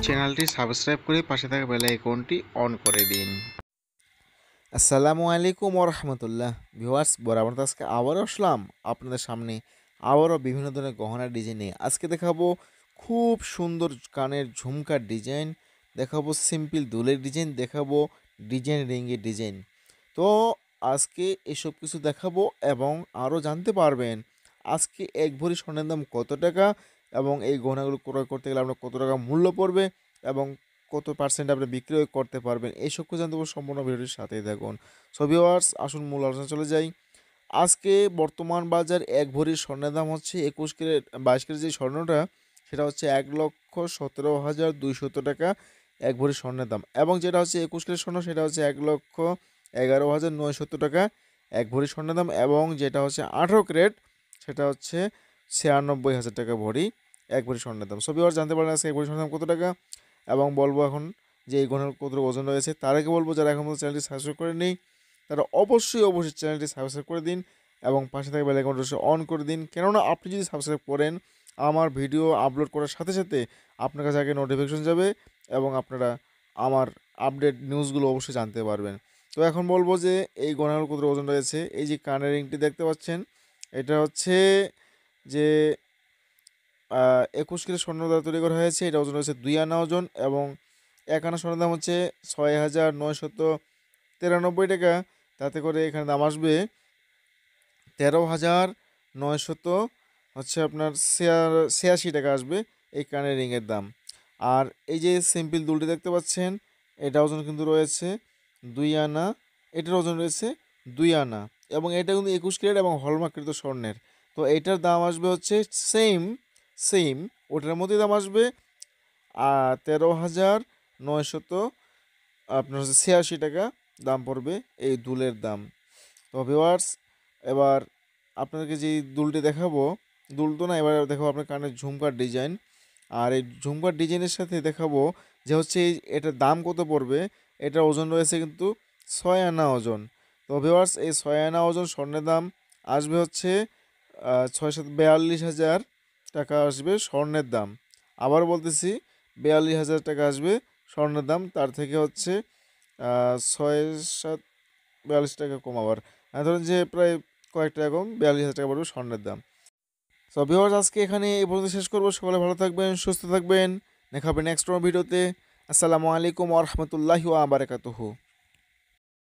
চ্যানেলটি সাবস্ক্রাইব করে পাশে থাকা বেল আইকনটি অন করে দিন। আসসালামু আলাইকুম ওরহমতুল্লাহ। ভিউয়ার্স, বরাবর তো আজকে আবারও আসলাম আপনাদের সামনে আবারও বিভিন্ন ধরনের গহনার ডিজাইন নিয়ে। আজকে দেখাবো খুব সুন্দর কানের ঝুমকার ডিজাইন, দেখাবো সিম্পল দুলের ডিজাইন, দেখাবো ডিজাইন রিংয়ের ডিজাইন। তো আজকে এসব কিছু দেখাবো এবং আরও জানতে পারবেন আজকে এক ভরি স্বর্ণের দাম কত টাকা এবং এই গহনাগুলো ক্রয় করতে গেলে আপনার কত টাকা মূল্য পড়বে এবং কত পার্সেন্ট আপনি বিক্রি করতে পারবেন, এইসব কিছু জানতে সম্পূর্ণ ভিডিওটির সাথেই থাকুন। সো ভিউয়ার্স, আসুন মূল আলোচনা চলে যাই। আজকে বর্তমান বাজার এক ভরির স্বর্ণের দাম হচ্ছে 21 ক্যারেট 22 ক্যারেট যে স্বর্ণটা, সেটা হচ্ছে 1,17,200 টাকা এক ভরি স্বর্ণের দাম। এবং যেটা হচ্ছে 21 ক্যারেট স্বর্ণ, সেটা হচ্ছে 1,11,900 টাকা এক ভরি স্বর্ণের দাম। এবং যেটা হচ্ছে 18 ক্যারেট, সেটা হচ্ছে 96,000 টাকা ভরি এক ভরি স্বর্ণের দাম। সো ভিউয়ার্স, জানতে পারেন আজকে এক ভরি স্বর্ণের দাম কত টাকা এবং বলবো এখন যে এই গহনার কত ওজন রয়েছে। তার আগে বলবো, যারা এখন পর্যন্ত চ্যানেলটি সাবস্ক্রাইব করে নেই তারা অবশ্যই চ্যানেলটি সাবস্ক্রাইব করে দিন এবং পাশে থাকা বেল আইকনটি অন করে দিন। কেননা আপনি যদি সাবস্ক্রাইব করেন, আমার ভিডিও আপলোড করার সাথে সাথে আপনার কাছে আগে নোটিফিকেশন যাবে এবং আপনারা আমার আপডেট নিউজগুলো অবশ্যই জানতে পারবেন। তো এখন বলবো যে এই গহনাগুলোর কত ওজন রয়েছে। এই যে কানের রিংটি দেখতে পাচ্ছেন, এটা হচ্ছে যে 21 ক্যারেট স্বর্ণ দ্বারা তৈরি করা হয়েছে। এটা ওজন হচ্ছে 2 আনা ওজন এবং 1 আনা স্বর্ণের দাম হচ্ছে 6,993 টাকা। তাতে করে এখানে দাম আসবে 13,900 হচ্ছে আপনার 86 টাকা আসবে এই কানের রিংয়ের দাম। আর এই যে সিম্পল দুলটি দেখতে পাচ্ছেন, এটা ওজন কিন্তু রয়েছে 2 আনা, এটার ওজন রয়েছে 2 আনা এবং এটা কিন্তু 21 ক্যারেট এবং হলমার্ককৃত স্বর্ণের। তো এটার দাম আসবে হচ্ছে সেম সেম ওটার মধ্যে দাম আসবে 13,900 আপনার হচ্ছে 86 টাকা দাম পড়বে এই দুলের দাম। তো ভিউয়ার্স, এবার আপনাদেরকে যে দুলটি দেখাবো, দুল তো না, এবার দেখাবো আপনার কানের ঝুমকার ডিজাইন। আর এই ঝুমকার ডিজাইনের সাথে দেখাবো যে হচ্ছে এটার দাম কত পড়বে। এটার ওজন রয়েছে কিন্তু 6 আনা ওজন। তো ভিউয়ার্স, এই 6 আনা ওজন স্বর্ণের দাম আসবে হচ্ছে 6,42,000 টাকা আসবে স্বর্ণের দাম। আবার বলতেছি, 42,000 টাকা আসবে স্বর্ণের দাম। তার থেকে হচ্ছে 6-7 42 টাকা কম। আবার ধরুন যে প্রায় কয়েক টাকা কম, 42,000 টাকা পড়বে স্বর্ণের দাম। তো ভিউয়ার্স, আজকে এখানে এই পর্যন্ত শেষ করবো। সকলে ভালো থাকবেন, সুস্থ থাকবেন, দেখা হবে নেক্সট কোনো ভিডিওতে। আসসালামু আলাইকুম ওয়া রাহমাতুল্লাহি ওয়া বারাকাতুহু।